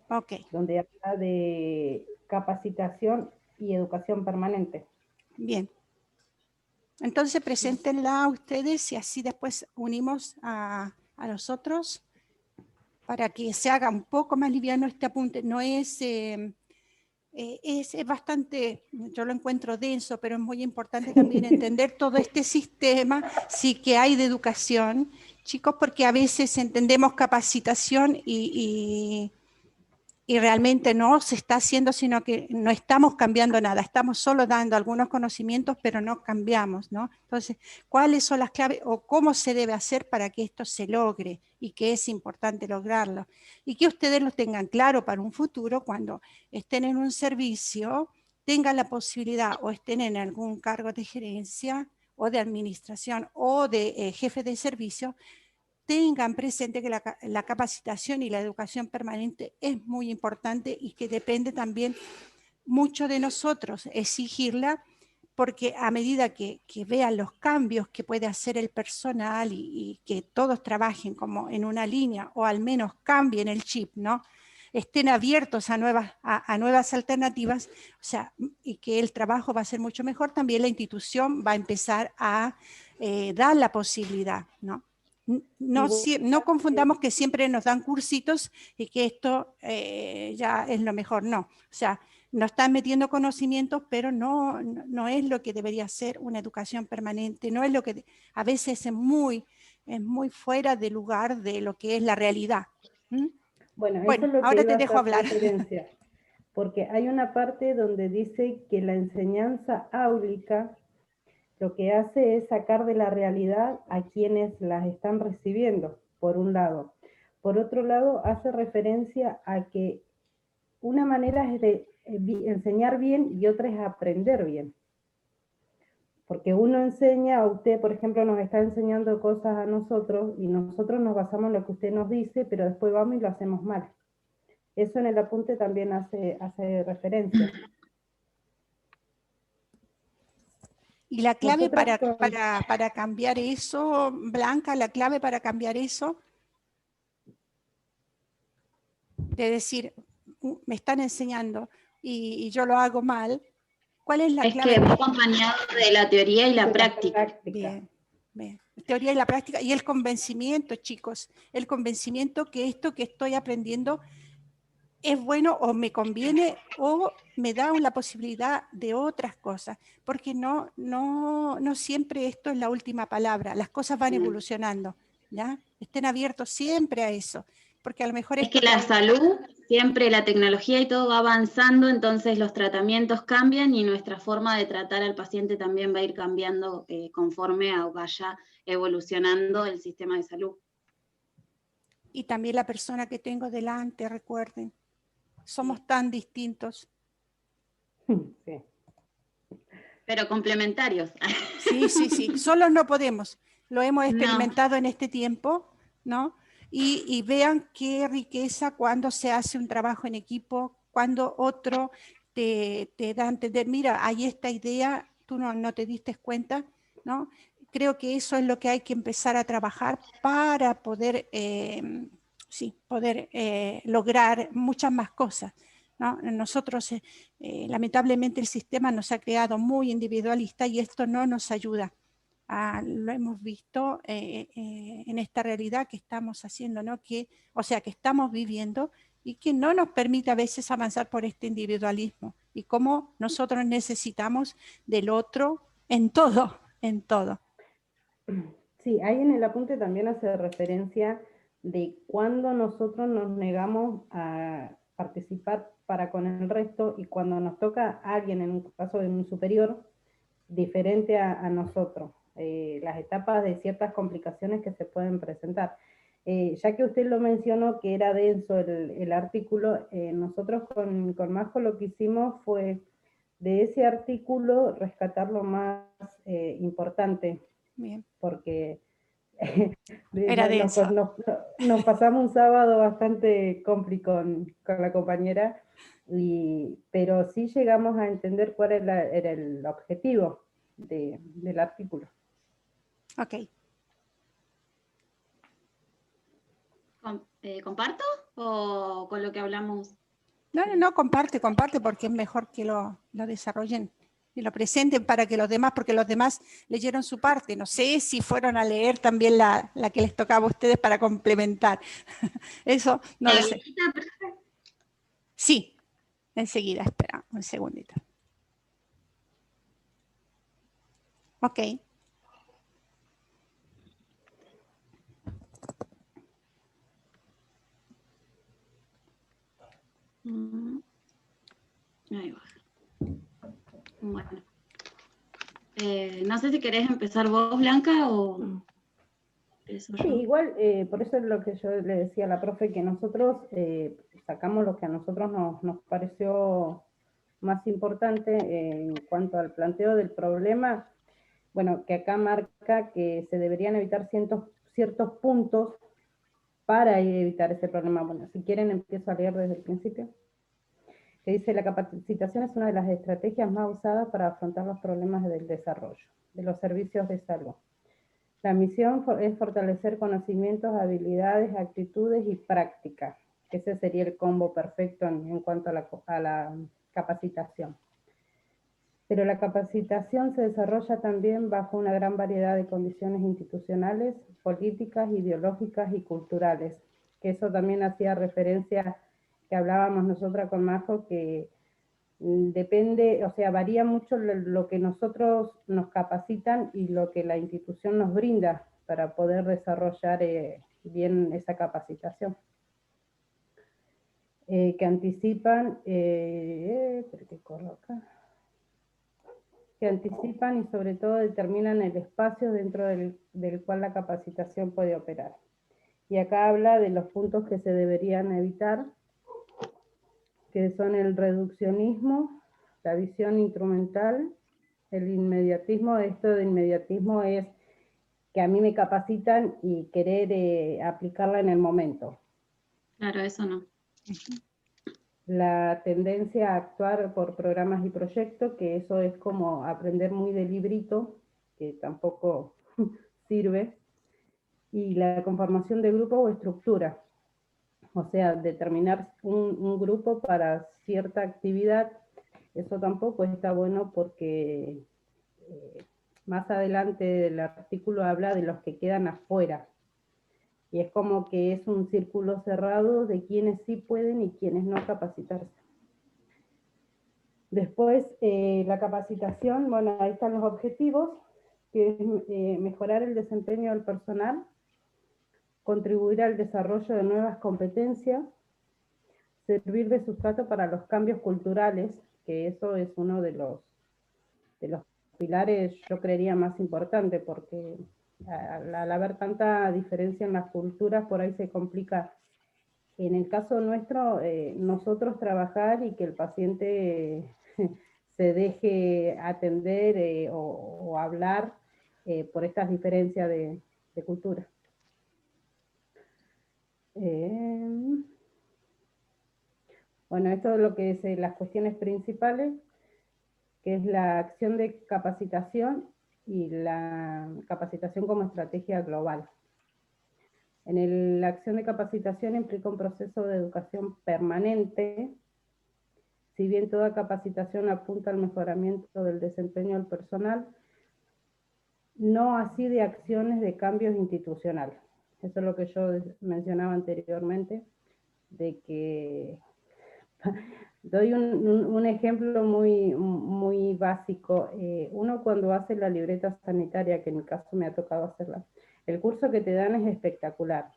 Ok. donde habla de capacitación y educación permanente. Bien. Entonces preséntenla a ustedes y así después unimos a nosotros para que se haga un poco más liviano este apunte. No es, es bastante, yo lo encuentro denso, pero es muy importante también entender todo este sistema, sí que hay de educación, chicos, porque a veces entendemos capacitación y realmente no se está haciendo, sino que no estamos cambiando nada, estamos solo dando algunos conocimientos, pero no cambiamos, ¿no? Entonces, ¿cuáles son las claves o cómo se debe hacer para que esto se logre y que es importante lograrlo? Y que ustedes lo tengan claro para un futuro cuando estén en un servicio, tengan la posibilidad o estén en algún cargo de gerencia o de administración o de jefe de servicio, tengan presente que la capacitación y la educación permanente es muy importante y que depende también mucho de nosotros exigirla, porque a medida que vean los cambios que puede hacer el personal y que todos trabajen como en una línea o al menos cambien el chip, ¿no? Estén abiertos a nuevas alternativas, o sea, y que el trabajo va a ser mucho mejor, también la institución va a empezar a dar la posibilidad, ¿no? No, no confundamos que siempre nos dan cursitos y que esto ya es lo mejor, no. O sea, nos están metiendo conocimientos, pero no es lo que debería ser una educación permanente, no es lo que a veces es muy fuera de lugar de lo que es la realidad. ¿Mm? Bueno, eso Bueno, es lo que ahora te iba a dejo hacer hablar. referencia, porque hay una parte donde dice que la enseñanza áulica lo que hace es sacar de la realidad a quienes las están recibiendo, por un lado. Por otro lado, hace referencia a que una manera es de enseñar bien y otra es aprender bien. Porque uno enseña, a usted, por ejemplo, nos está enseñando cosas a nosotros y nosotros nos basamos en lo que usted nos dice, pero después vamos y lo hacemos mal. Eso en el apunte también hace referencia. Y la clave Nosotras para cambiar eso, Blanca, la clave para cambiar eso, de decir, me están enseñando y yo lo hago mal, ¿cuál es la Es clave? que va acompañado de la teoría y la práctica. Bien, bien. Teoría y la práctica y el convencimiento, chicos, el convencimiento que esto que estoy aprendiendo es bueno o me conviene o me da la posibilidad de otras cosas, porque no siempre esto es la última palabra, las cosas van evolucionando, ¿ya? Estén abiertos siempre a eso, porque a lo mejor Es esto que la que... salud, siempre la tecnología y todo va avanzando, entonces los tratamientos cambian y nuestra forma de tratar al paciente también va a ir cambiando conforme vaya evolucionando el sistema de salud. Y también la persona que tengo delante, recuerden, somos tan distintos. Sí. Pero complementarios. Sí, sí, sí, solos no podemos, lo hemos No. experimentado en este tiempo, ¿no? Y vean qué riqueza cuando se hace un trabajo en equipo, cuando otro te da a entender, mira, hay esta idea, tú no te diste cuenta, ¿no? Creo que eso es lo que hay que empezar a trabajar para poder, sí, poder lograr muchas más cosas, ¿no? Nosotros, lamentablemente, el sistema nos ha creado muy individualista y esto no nos ayuda. Lo hemos visto en esta realidad que estamos haciendo, ¿no? O sea, que estamos viviendo y que no nos permite a veces avanzar por este individualismo y cómo nosotros necesitamos del otro en todo, en todo. Sí, ahí en el apunte también hace referencia de cuando nosotros nos negamos a participar para con el resto y cuando nos toca a alguien, en un caso de un superior, diferente a nosotros, las etapas de ciertas complicaciones que se pueden presentar. Ya que usted lo mencionó que era denso el artículo, nosotros con Majo lo que hicimos fue de ese artículo rescatar lo más importante. Bien. Porque Era denso. nos pasamos un sábado bastante complicado con la compañera, pero sí llegamos a entender cuál era el objetivo del artículo. Ok. ¿Comparto? o con lo que hablamos? No, comparte, porque es mejor que lo desarrollen y lo presenten para que los demás, porque los demás leyeron su parte. No sé si fueron a leer también la que les tocaba a ustedes para complementar. Eso no lo sé. Sí, enseguida, espera un segundito. Ok. Ahí va. Bueno. No sé si querés empezar vos, Blanca, o empiezo yo. Sí, igual, por eso es lo que yo le decía a la profe, que nosotros sacamos lo que a nosotros nos pareció más importante en cuanto al planteo del problema. Bueno, que acá marca que se deberían evitar ciertos puntos para evitar ese problema. Bueno, si quieren empiezo a leer desde el principio. Que dice, la capacitación es una de las estrategias más usadas para afrontar los problemas del desarrollo de los servicios de salud. La misión es fortalecer conocimientos, habilidades, actitudes y prácticas. Ese sería el combo perfecto en cuanto a la capacitación. Pero la capacitación se desarrolla también bajo una gran variedad de condiciones institucionales, políticas, ideológicas y culturales. Que eso también hacía referencia, que hablábamos nosotras con Majo, que depende, o sea, varía mucho lo que nosotros nos capacitan y lo que la institución nos brinda para poder desarrollar bien esa capacitación. Que anticipan, que anticipan y sobre todo determinan el espacio dentro del cual la capacitación puede operar. Y acá habla de los puntos que se deberían evitar, que son el reduccionismo, la visión instrumental, el inmediatismo. Esto de inmediatismo es que a mí me capacitan y querer aplicarla en el momento. Claro, eso no. La tendencia a actuar por programas y proyectos, que eso es como aprender muy de librito, que tampoco sirve. Y la conformación de grupo o estructura. O sea, determinar un grupo para cierta actividad, eso tampoco está bueno porque más adelante el artículo habla de los que quedan afuera. Y es como que es un círculo cerrado de quienes sí pueden y quienes no capacitarse. Después, la capacitación, bueno, ahí están los objetivos, que es mejorar el desempeño del personal, contribuir al desarrollo de nuevas competencias, servir de sustrato para los cambios culturales, que eso es uno de los pilares, yo creería, más importante, porque al haber tanta diferencia en las culturas, por ahí se complica. En el caso nuestro, nosotros trabajar y que el paciente se deje atender o hablar por estas diferencias de cultura. Bueno, esto es lo que es las cuestiones principales, que es la acción de capacitación y la capacitación como estrategia global. La acción de capacitación implica un proceso de educación permanente. Si bien toda capacitación apunta al mejoramiento del desempeño del personal, no así de acciones de cambios institucionales. Eso es lo que yo mencionaba anteriormente, de que doy un ejemplo muy básico. Uno cuando hace la libreta sanitaria, que en mi caso me ha tocado hacerla, el curso que te dan es espectacular,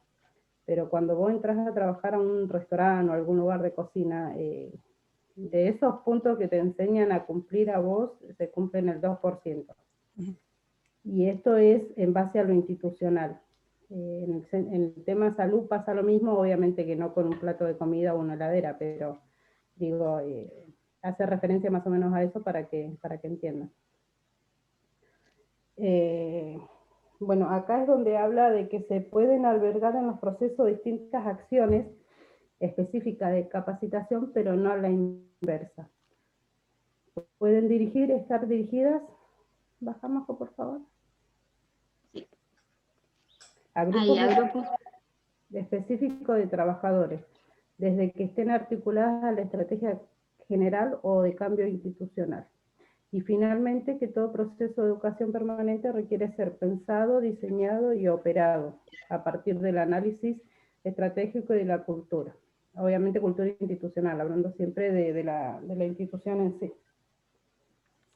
pero cuando vos entras a trabajar a un restaurante o algún lugar de cocina, de esos puntos que te enseñan a cumplir a vos, se cumplen el 2%. Y esto es en base a lo institucional. En el tema salud pasa lo mismo, obviamente que no con un plato de comida o una heladera, pero digo, hace referencia más o menos a eso para que entiendan. Bueno, acá es donde habla de que se pueden albergar en los procesos distintas acciones específicas de capacitación, pero no a la inversa. ¿Pueden estar dirigidas? Bajamos, por favor. Sí. A grupos específicos de trabajadores, desde que estén articuladas a la estrategia general o de cambio institucional. Y finalmente, que todo proceso de educación permanente requiere ser pensado, diseñado y operado a partir del análisis estratégico y de la cultura. Obviamente cultura institucional, hablando siempre de la institución en sí.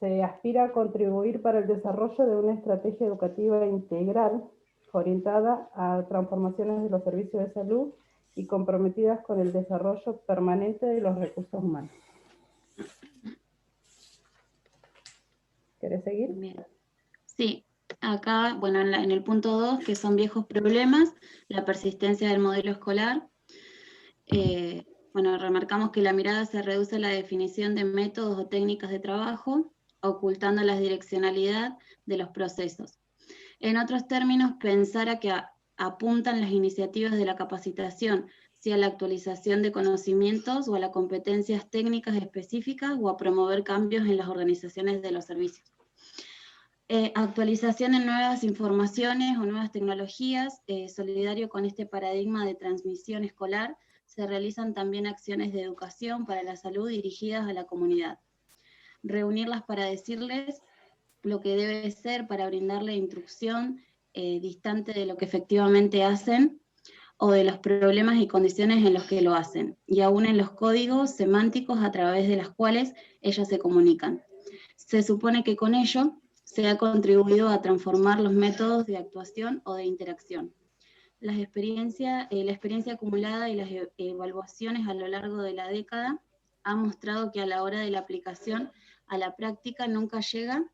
Se aspira a contribuir para el desarrollo de una estrategia educativa integral orientada a transformaciones de los servicios de salud y comprometidas con el desarrollo permanente de los recursos humanos. ¿Querés seguir? Bien. Sí, acá, bueno, en el punto 2, que son viejos problemas, la persistencia del modelo escolar. Bueno, remarcamos que la mirada se reduce a la definición de métodos o técnicas de trabajo, ocultando la direccionalidad de los procesos. En otros términos, pensar a que apuntan las iniciativas de la capacitación, si a la actualización de conocimientos o a las competencias técnicas específicas o a promover cambios en las organizaciones de los servicios. Actualización en nuevas informaciones o nuevas tecnologías, solidario con este paradigma de transmisión escolar, se realizan también acciones de educación para la salud dirigidas a la comunidad. Reunirlas para decirles lo que debe ser, para brindarle instrucción distante de lo que efectivamente hacen o de los problemas y condiciones en los que lo hacen, y aún en los códigos semánticos a través de los cuales ellas se comunican. Se supone que con ello se ha contribuido a transformar los métodos de actuación o de interacción. La experiencia acumulada y las evaluaciones a lo largo de la década han mostrado que a la hora de la aplicación a la práctica nunca llega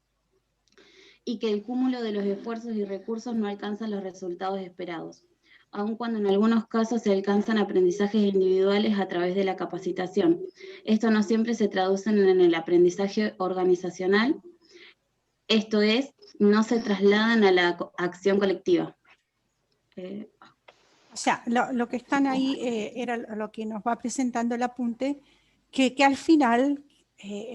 y que el cúmulo de los esfuerzos y recursos no alcanza los resultados esperados, aun cuando en algunos casos se alcanzan aprendizajes individuales a través de la capacitación. Esto no siempre se traduce en el aprendizaje organizacional, esto es, no se trasladan a la acción colectiva. O sea, lo que están ahí era lo que nos va presentando el apunte, que al final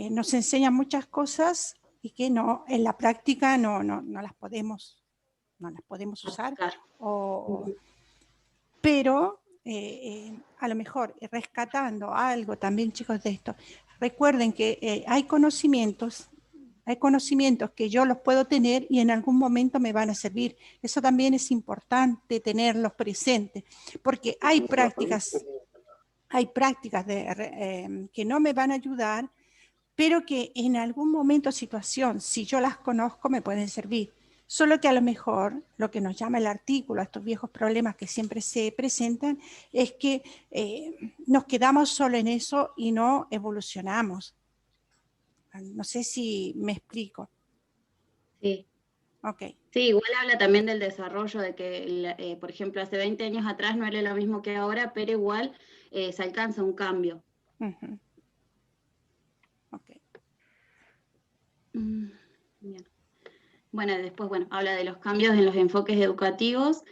nos enseñan muchas cosas y que no, en la práctica no las podemos usar. Claro. Pero a lo mejor rescatando algo también, chicos, de esto, recuerden que hay conocimientos que yo los puedo tener y en algún momento me van a servir. Eso también es importante tenerlos presentes, porque hay prácticas que no me van a ayudar, pero que en algún momento, situación, si yo las conozco, me pueden servir. Solo que a lo mejor lo que nos llama el artículo, estos viejos problemas que siempre se presentan, es que nos quedamos solo en eso y no evolucionamos. No sé si me explico. Sí. Okay. Sí, igual habla también del desarrollo, de que, por ejemplo, hace 20 años atrás no era lo mismo que ahora, pero igual se alcanza un cambio. Uh-huh. Okay. Bien. Bueno, después, habla de los cambios en los enfoques educativos,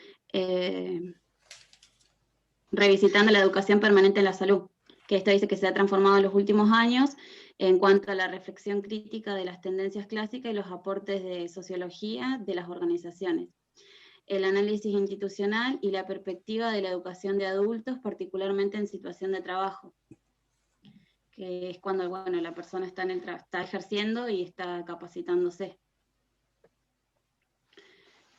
revisitando la educación permanente en la salud, que esto dice que se ha transformado en los últimos años en cuanto a la reflexión crítica de las tendencias clásicas y los aportes de sociología de las organizaciones, el análisis institucional y la perspectiva de la educación de adultos, particularmente en situación de trabajo, que es cuando la persona está ejerciendo y está capacitándose.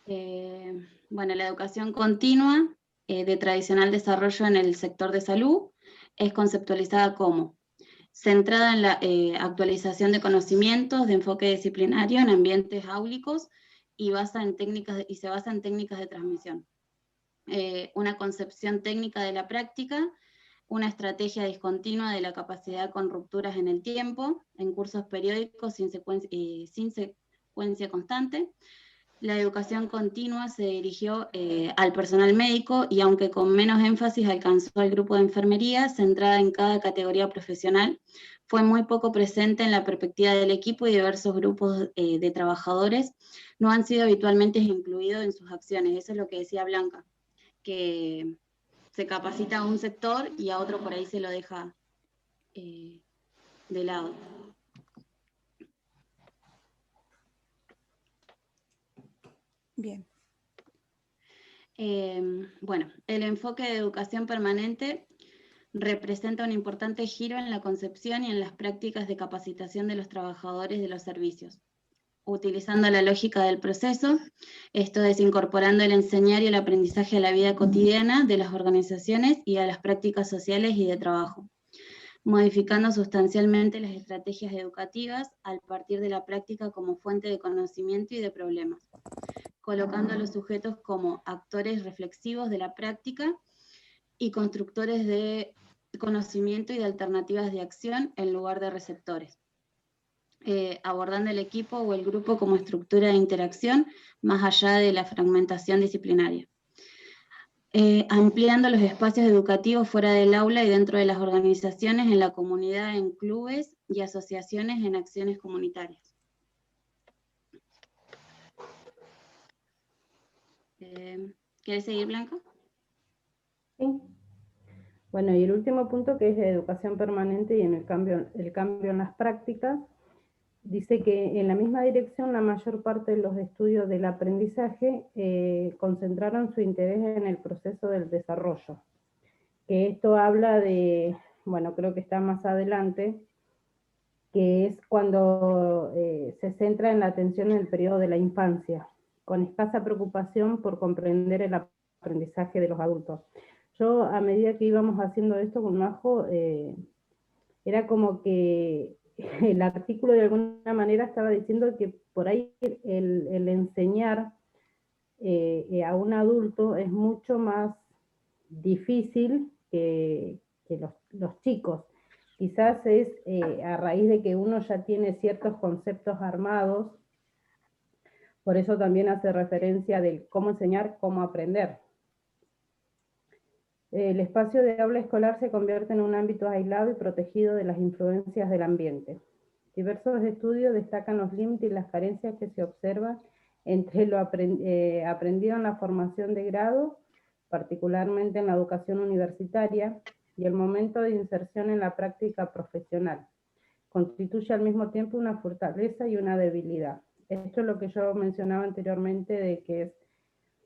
La educación continua de tradicional desarrollo en el sector de salud es conceptualizada como centrada en la actualización de conocimientos de enfoque disciplinario en ambientes áulicos y se basa en técnicas de transmisión. Una concepción técnica de la práctica, una estrategia discontinua de la capacidad con rupturas en el tiempo, en cursos periódicos sin secuencia constante. La educación continua se dirigió al personal médico y aunque con menos énfasis alcanzó al grupo de enfermería, centrada en cada categoría profesional, fue muy poco presente en la perspectiva del equipo y diversos grupos de trabajadores no han sido habitualmente incluidos en sus acciones. Eso es lo que decía Blanca, que se capacita a un sector y a otro por ahí se lo deja de lado. Bien. El enfoque de educación permanente representa un importante giro en la concepción y en las prácticas de capacitación de los trabajadores de los servicios, utilizando la lógica del proceso, esto es, incorporando el enseñar y el aprendizaje a la vida cotidiana de las organizaciones y a las prácticas sociales y de trabajo, modificando sustancialmente las estrategias educativas al partir de la práctica como fuente de conocimiento y de problemas, colocando a los sujetos como actores reflexivos de la práctica y constructores de conocimiento y de alternativas de acción en lugar de receptores. Abordando el equipo o el grupo como estructura de interacción más allá de la fragmentación disciplinaria. Ampliando los espacios educativos fuera del aula y dentro de las organizaciones, en la comunidad, en clubes y asociaciones en acciones comunitarias. ¿Quieres seguir, Blanca? Sí. Bueno, y el último punto, que es de educación permanente y en el cambio en las prácticas, dice que en la misma dirección la mayor parte de los estudios del aprendizaje concentraron su interés en el proceso del desarrollo. Que esto habla de, bueno, creo que está más adelante, que es cuando se centra en la atención en el periodo de la infancia, con escasa preocupación por comprender el aprendizaje de los adultos. Yo, a medida que íbamos haciendo esto con Majo, era como que el artículo de alguna manera estaba diciendo que por ahí el enseñar a un adulto es mucho más difícil que los chicos. Quizás es a raíz de que uno ya tiene ciertos conceptos armados, por eso también hace referencia de cómo enseñar, cómo aprender. El espacio de aula escolar se convierte en un ámbito aislado y protegido de las influencias del ambiente. Diversos estudios destacan los límites y las carencias que se observan entre lo aprendido en la formación de grado, particularmente en la educación universitaria, y el momento de inserción en la práctica profesional. Constituye al mismo tiempo una fortaleza y una debilidad. Esto es lo que yo mencionaba anteriormente, de que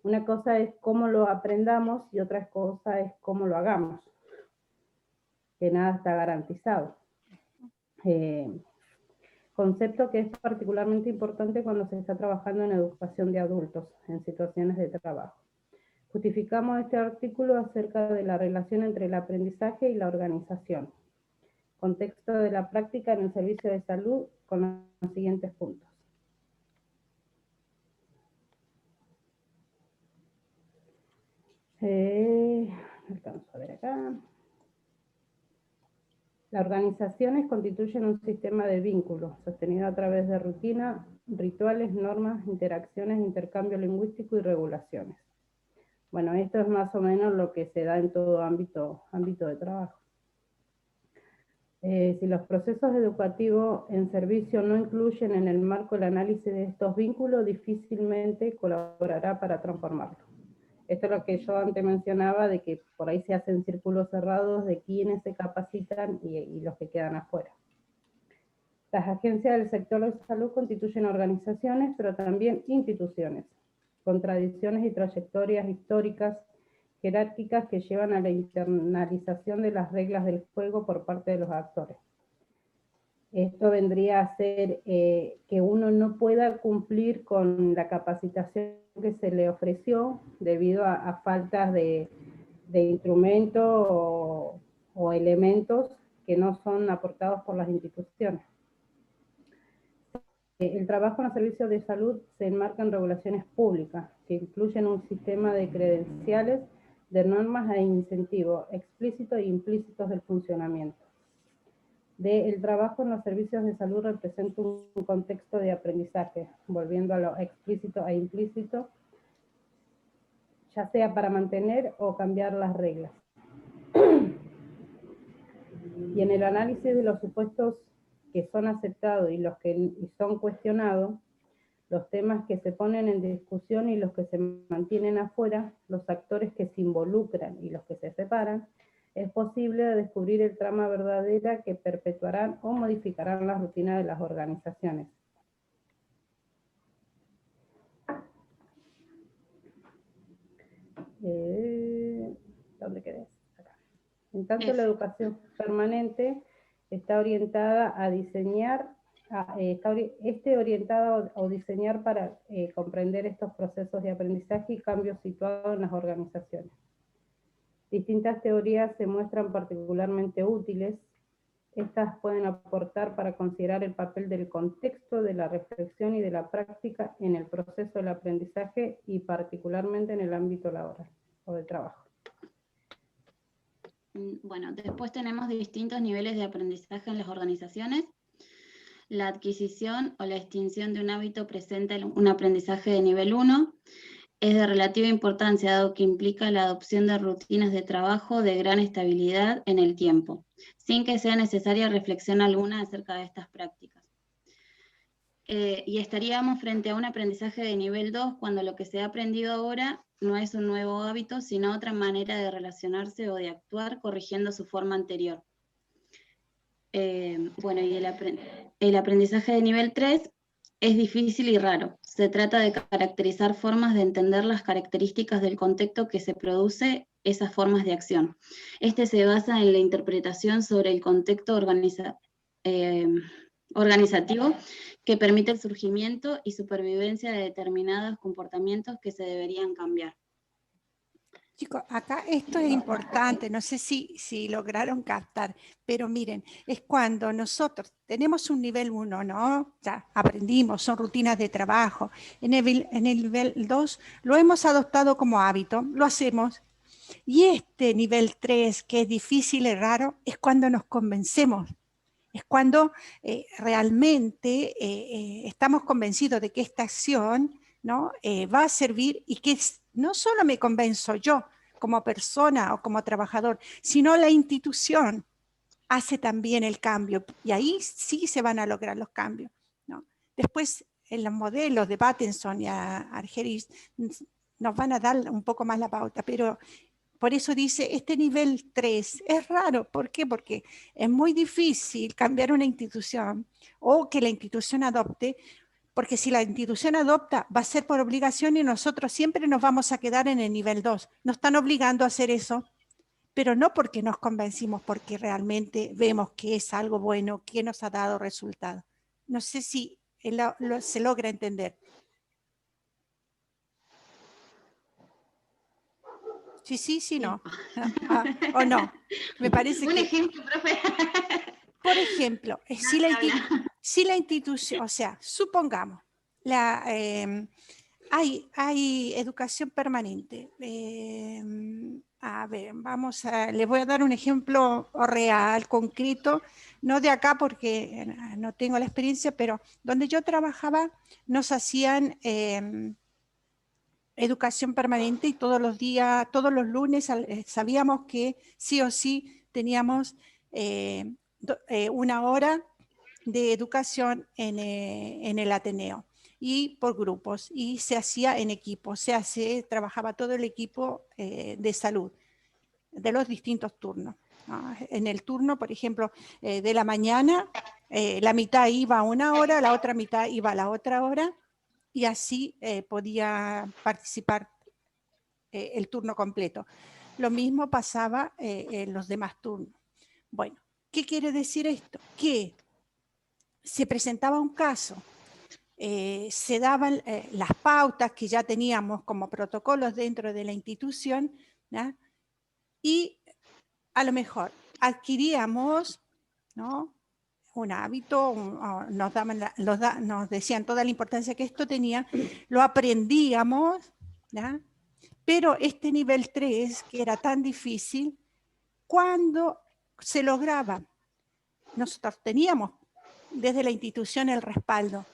una cosa es cómo lo aprendamos y otra cosa es cómo lo hagamos, que nada está garantizado. Concepto que es particularmente importante cuando se está trabajando en educación de adultos, en situaciones de trabajo. Justificamos este artículo acerca de la relación entre el aprendizaje y la organización. Contexto de la práctica en el servicio de salud con los siguientes puntos. Alcanzo a ver acá. Las organizaciones constituyen un sistema de vínculos sostenido a través de rutina, rituales, normas, interacciones, intercambio lingüístico y regulaciones. Bueno, esto es más o menos lo que se da en todo ámbito de trabajo. Si los procesos educativos en servicio no incluyen en el marco el análisis de estos vínculos, difícilmente colaborará para transformarlo. Esto es lo que yo antes mencionaba, de que por ahí se hacen círculos cerrados de quienes se capacitan y los que quedan afuera. Las agencias del sector de salud constituyen organizaciones, pero también instituciones, con tradiciones y trayectorias históricas, jerárquicas que llevan a la internalización de las reglas del juego por parte de los actores. Esto vendría a ser que uno no pueda cumplir con la capacitación que se le ofreció debido a faltas de instrumentos o elementos que no son aportados por las instituciones. El trabajo en los servicios de salud se enmarca en regulaciones públicas que incluyen un sistema de credenciales, de normas e incentivos explícitos e implícitos del funcionamiento. El trabajo en los servicios de salud representa un contexto de aprendizaje, volviendo a lo explícito e implícito, ya sea para mantener o cambiar las reglas. Y en el análisis de los supuestos que son aceptados y los que son cuestionados, los temas que se ponen en discusión y los que se mantienen afuera, los actores que se involucran y los que se separan, es posible descubrir el trama verdadera que perpetuarán o modificarán la rutina de las organizaciones. ¿Dónde quedé? Acá. En tanto, la educación permanente está orientada a diseñar, orientada a diseñar para comprender estos procesos de aprendizaje y cambios situados en las organizaciones. Distintas teorías se muestran particularmente útiles. Estas pueden aportar para considerar el papel del contexto, de la reflexión y de la práctica en el proceso del aprendizaje y particularmente en el ámbito laboral o de trabajo. Bueno, después tenemos distintos niveles de aprendizaje en las organizaciones. La adquisición o la extinción de un hábito presenta un aprendizaje de nivel 1. Es de relativa importancia, dado que implica la adopción de rutinas de trabajo de gran estabilidad en el tiempo, sin que sea necesaria reflexión alguna acerca de estas prácticas. Y estaríamos frente a un aprendizaje de nivel 2, cuando lo que se ha aprendido ahora no es un nuevo hábito, sino otra manera de relacionarse o de actuar, corrigiendo su forma anterior. Bueno, y el aprendizaje de nivel 3 es difícil y raro. Se trata de caracterizar formas de entender las características del contexto que se produce esas formas de acción. Este se basa en la interpretación sobre el contexto organizativo que permite el surgimiento y supervivencia de determinados comportamientos que se deberían cambiar. Chicos, acá esto es importante, no sé si lograron captar, pero miren, es cuando nosotros tenemos un nivel 1, ¿no? Ya aprendimos, son rutinas de trabajo. En el nivel 2 lo hemos adoptado como hábito, lo hacemos. Y este nivel 3, que es difícil y raro, es cuando nos convencemos. Es cuando realmente estamos convencidos de que esta acción, ¿no? Va a servir y que no solo me convenzo yo como persona o como trabajador, sino la institución hace también el cambio y ahí sí se van a lograr los cambios, ¿no? Después en los modelos de Patterson y Argerich nos van a dar un poco más la pauta, pero por eso dice, este nivel 3 es raro. ¿Por qué? Porque es muy difícil cambiar una institución o que la institución adopte, porque si la institución adopta va a ser por obligación y nosotros siempre nos vamos a quedar en el nivel 2. Nos están obligando a hacer eso, pero no porque nos convencimos, porque realmente vemos que es algo bueno, que nos ha dado resultado. No sé si se logra entender. Sí, no. O no. Me parece un que... ejemplo, profe. Por ejemplo, si la institución, o sea, supongamos, hay educación permanente. A ver, les voy a dar un ejemplo real, concreto, no de acá porque no tengo la experiencia, pero donde yo trabajaba nos hacían educación permanente y todos los días, todos los lunes sabíamos que sí o sí teníamos una hora de educación en el Ateneo y por grupos, y se hacía en equipo, trabajaba todo el equipo de salud de los distintos turnos, ¿no? En el turno, por ejemplo, de la mañana, la mitad iba a una hora, la otra mitad iba a la otra hora, y así podía participar el turno completo. Lo mismo pasaba en los demás turnos. Bueno, ¿qué quiere decir esto? Que se presentaba un caso, se daban las pautas que ya teníamos como protocolos dentro de la institución, ¿no? Y a lo mejor adquiríamos, ¿no?, un hábito, nos decían toda la importancia que esto tenía, lo aprendíamos, ¿ya? Pero este nivel 3, que era tan difícil, cuando se lograba, nosotros teníamos desde la institución el respaldo,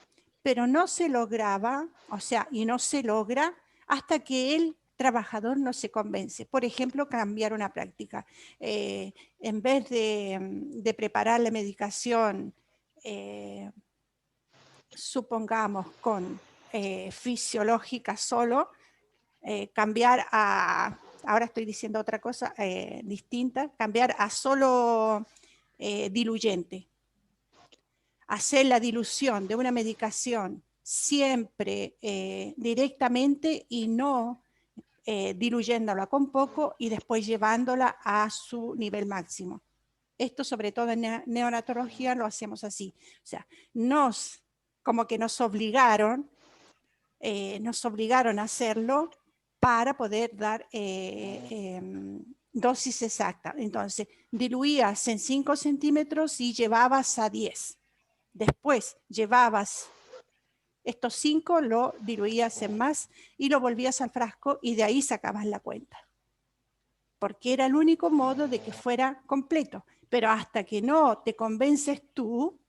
pero no se lograba, o sea, y no se logra hasta que el trabajador no se convence. Por ejemplo, cambiar una práctica. En vez de preparar la medicación, supongamos con fisiológica solo, cambiar ahora estoy diciendo otra cosa distinta, cambiar a solo diluyente. Hacer la dilución de una medicación siempre directamente y no diluyéndola con poco y después llevándola a su nivel máximo. Esto sobre todo en neonatología lo hacemos así. O sea, como que nos obligaron a hacerlo para poder dar dosis exacta. Entonces, diluías en 5 centímetros y llevabas a 10. Después llevabas estos 5, lo diluías en más y lo volvías al frasco y de ahí sacabas la cuenta. Porque era el único modo de que fuera completo. Pero hasta que no te convences tú,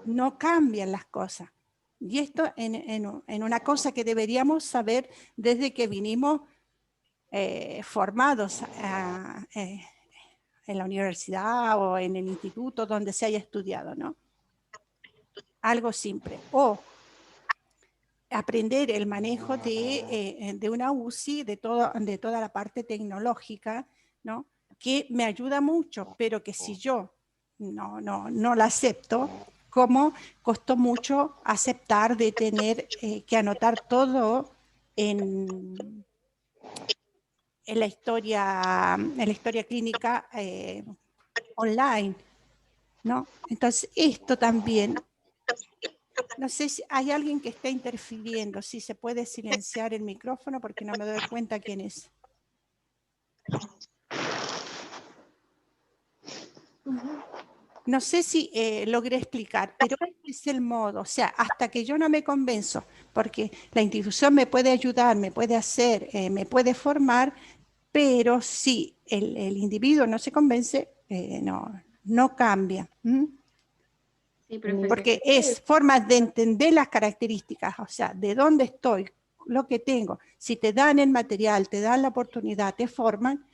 no cambian las cosas. Y esto en una cosa que deberíamos saber desde que vinimos formados en la universidad o en el instituto donde se haya estudiado, ¿no? Algo simple. O aprender el manejo de una UCI, de toda la parte tecnológica, ¿no? Que me ayuda mucho, pero que si yo no la acepto, como costó mucho aceptar de tener que anotar todo en la historia clínica online, ¿no? Entonces, esto también, no sé si hay alguien que está interfiriendo, si se puede silenciar el micrófono porque no me doy cuenta quién es. No sé si logré explicar, pero es el modo, o sea, hasta que yo no me convenzo, porque la institución me puede ayudar, me puede hacer, me puede formar, pero si el individuo no se convence, no cambia. Sí, perfecto. Porque es formas de entender las características, o sea, de dónde estoy, lo que tengo. Si te dan el material, te dan la oportunidad, te forman,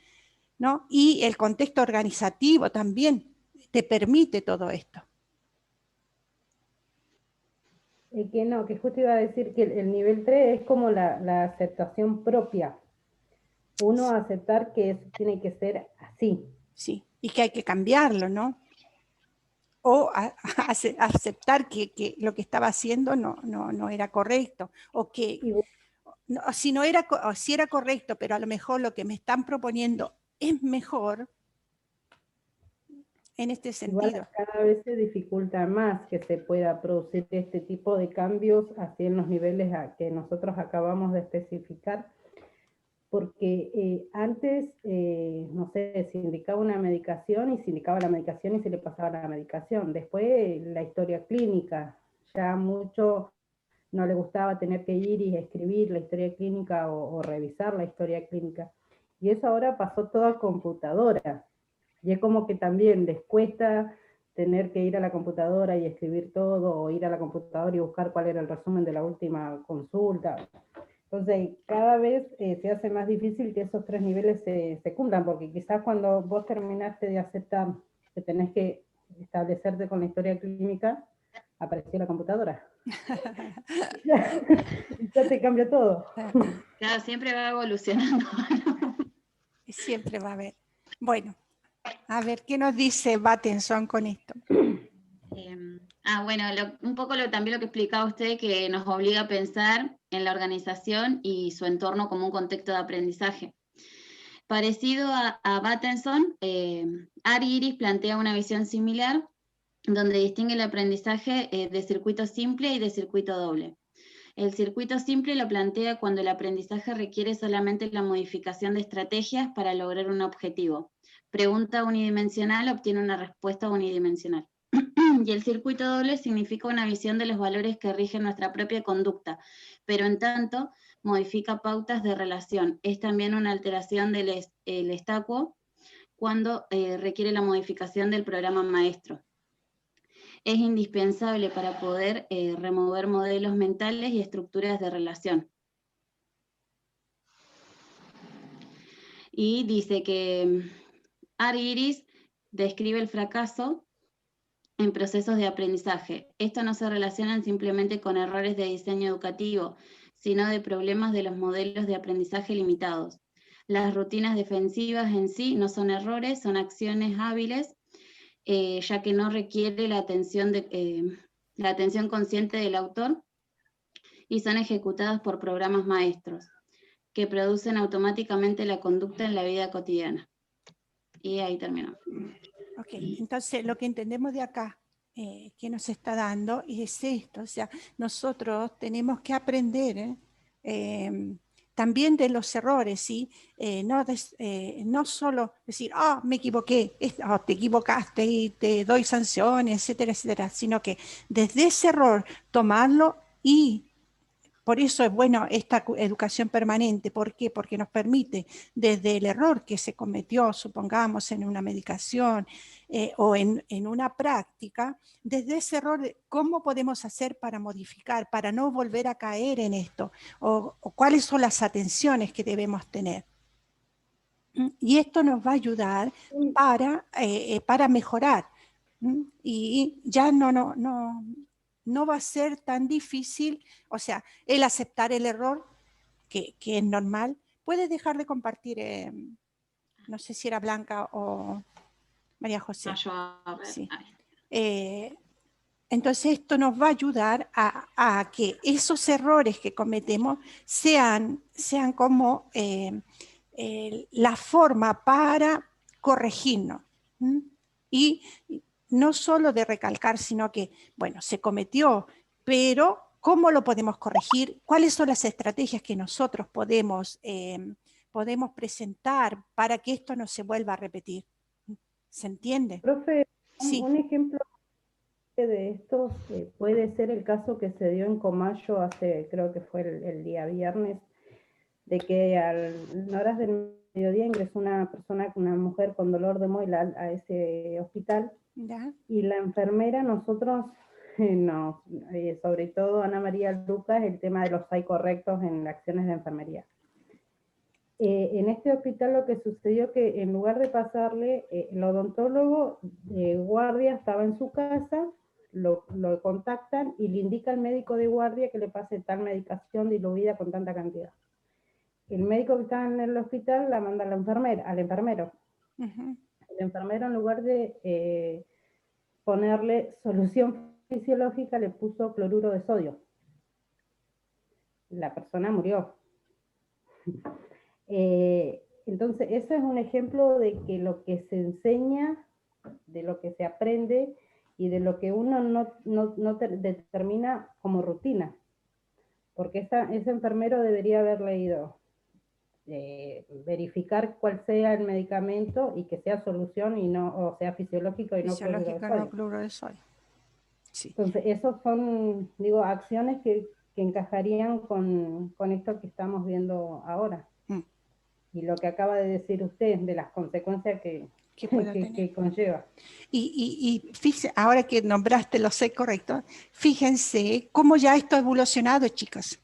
¿no? Y el contexto organizativo también te permite todo esto. Que justo iba a decir que el nivel 3 es como la aceptación propia. Uno aceptar que eso tiene que ser así. Sí, y que hay que cambiarlo, ¿no? O aceptar que lo que estaba haciendo no era correcto, o que si era correcto, pero a lo mejor lo que me están proponiendo es mejor en este sentido. Igual cada vez se dificulta más que se pueda producir este tipo de cambios así en los niveles que nosotros acabamos de especificar, porque antes, no sé, se indicaba una medicación y se indicaba la medicación y se le pasaba la medicación. Después la historia clínica, ya mucho no le gustaba tener que ir y escribir la historia clínica o revisar la historia clínica. Y eso ahora pasó todo a computadora. Y es como que también les cuesta tener que ir a la computadora y escribir todo, o ir a la computadora y buscar cuál era el resumen de la última consulta. Entonces, cada vez se hace más difícil que esos 3 niveles se cumplan, porque quizás cuando vos terminaste de aceptar que tenés que establecerte con la historia clínica, apareció la computadora. Ya te cambia todo. Claro, siempre va evolucionando. Siempre va a haber. Bueno, a ver, ¿qué nos dice Battenson con esto? Bueno, un poco también lo que explicaba usted, que nos obliga a pensar en la organización y su entorno como un contexto de aprendizaje. Parecido a Battenson, Ari Iris plantea una visión similar, donde distingue el aprendizaje de circuito simple y de circuito doble. El circuito simple lo plantea cuando el aprendizaje requiere solamente la modificación de estrategias para lograr un objetivo. Pregunta unidimensional obtiene una respuesta unidimensional. Y el circuito doble significa una visión de los valores que rigen nuestra propia conducta, pero en tanto modifica pautas de relación. Es también una alteración del statu cuando requiere la modificación del programa maestro. Es indispensable para poder remover modelos mentales y estructuras de relación. Y dice que Ari Iris describe el fracaso en procesos de aprendizaje. Esto no se relaciona simplemente con errores de diseño educativo, sino de problemas de los modelos de aprendizaje limitados. Las rutinas defensivas en sí no son errores, son acciones hábiles, ya que no requiere la atención consciente del autor, y son ejecutados por programas maestros, que producen automáticamente la conducta en la vida cotidiana. Y ahí terminó. Ok, entonces lo que entendemos de acá, que nos está dando, es esto, o sea, nosotros tenemos que aprender también de los errores, ¿sí? No solo decir, me equivoqué, te equivocaste y te doy sanciones, etcétera, etcétera, sino que desde ese error tomarlo y por eso es bueno esta educación permanente. ¿Por qué? Porque nos permite, desde el error que se cometió, supongamos, en una medicación o en una práctica, desde ese error, ¿cómo podemos hacer para modificar, para no volver a caer en esto? O cuáles son las atenciones que debemos tener. Y esto nos va a ayudar para mejorar. Y ya no va a ser tan difícil, o sea, el aceptar el error, que es normal. Puedes dejar de compartir, no sé si era Blanca o María José. A ver, sí. Entonces esto nos va a ayudar a que esos errores que cometemos sean como la forma para corregirnos. Y no solo de recalcar, sino que, bueno, se cometió, pero ¿cómo lo podemos corregir? ¿Cuáles son las estrategias que nosotros podemos presentar para que esto no se vuelva a repetir? ¿Se entiende? Profe, Sí. un ejemplo de esto puede ser el caso que se dio en Comayo hace, creo que fue el día viernes, de que a horas del mediodía ingresó una mujer con dolor de muela a ese hospital. ¿Ya? Y la enfermera, nosotros, sobre todo Ana María Lucas, el tema de los hay correctos en acciones de enfermería. En este hospital lo que sucedió que en lugar de pasarle, el odontólogo de guardia estaba en su casa, lo contactan y le indica al médico de guardia que le pase tal medicación diluida con tanta cantidad. El médico que estaba en el hospital la manda a la enfermera, al enfermero. Uh-huh. El enfermero, en lugar de ponerle solución fisiológica, le puso cloruro de sodio. La persona murió. Entonces, eso es un ejemplo de que lo que se enseña, de lo que se aprende y de lo que uno no determina como rutina. Porque ese enfermero debería haber leído, verificar cuál sea el medicamento y que sea solución y no, o sea fisiológico y no cloruro de sodio. Sí. Entonces, esos son, digo, acciones que encajarían con esto que estamos viendo ahora. Y lo que acaba de decir usted, de las consecuencias que conlleva. Y fíjense, ahora que nombraste los 6 correctos, fíjense cómo ya esto ha evolucionado, chicas.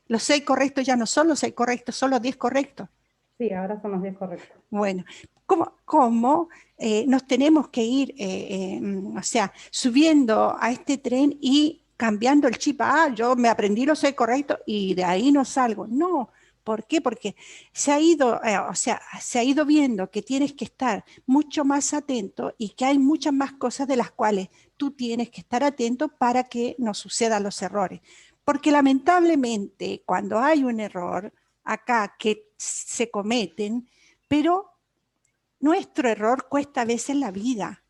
Los 6 correctos ya no son los 6 correctos, son los 10 correctos. Sí, ahora son los 10 correctos. Bueno, ¿cómo nos tenemos que ir, o sea, subiendo a este tren y cambiando el chip? Yo me aprendí los 6 correctos y de ahí no salgo. No. ¿Por qué? Porque se ha ido viendo que tienes que estar mucho más atento y que hay muchas más cosas de las cuales tú tienes que estar atento para que no sucedan los errores. Porque lamentablemente cuando hay un error acá que se cometen, pero nuestro error cuesta a veces la vida.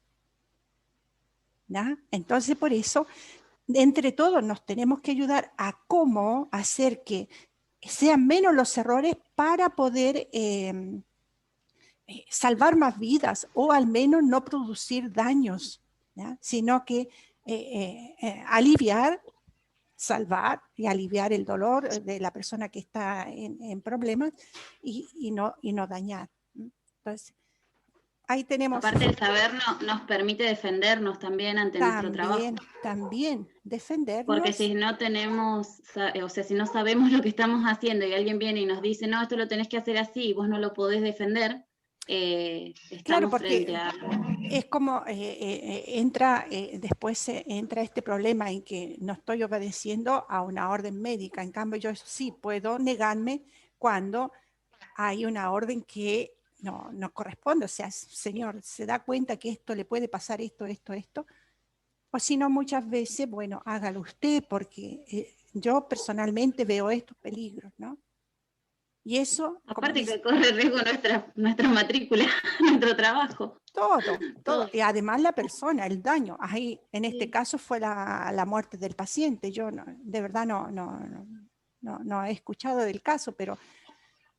¿Ya? Entonces por eso, entre todos nos tenemos que ayudar a cómo hacer que sean menos los errores para poder salvar más vidas o al menos no producir daños, ¿ya? Sino que aliviar, salvar y aliviar el dolor de la persona que está en problemas y no dañar. Entonces, ahí tenemos... Aparte el saber nos permite defendernos también ante nuestro trabajo. También, defendernos. Porque si no tenemos, o sea, si no sabemos lo que estamos haciendo y alguien viene y nos dice, no, esto lo tenés que hacer así y vos no lo podés defender, estamos frente a... Es como después entra este problema en que no estoy obedeciendo a una orden médica. En cambio, yo sí puedo negarme cuando hay una orden que no corresponde. O sea, señor, se da cuenta que esto le puede pasar esto. O si no, muchas veces, bueno, hágalo usted porque yo personalmente veo estos peligros, ¿no? Y eso... Aparte que corre riesgo nuestra matrícula, nuestro trabajo. Todo. Y además la persona, el daño. Ahí, en este caso fue la muerte del paciente. Yo de verdad no he escuchado del caso, pero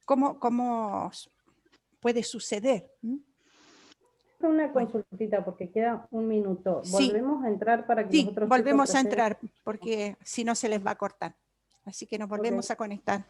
¿cómo puede suceder? Una consultita porque queda un minuto. Sí. Volvemos a entrar para que Sí, nosotros volvemos a entrar porque si no se les va a cortar. Así que nos volvemos a conectar.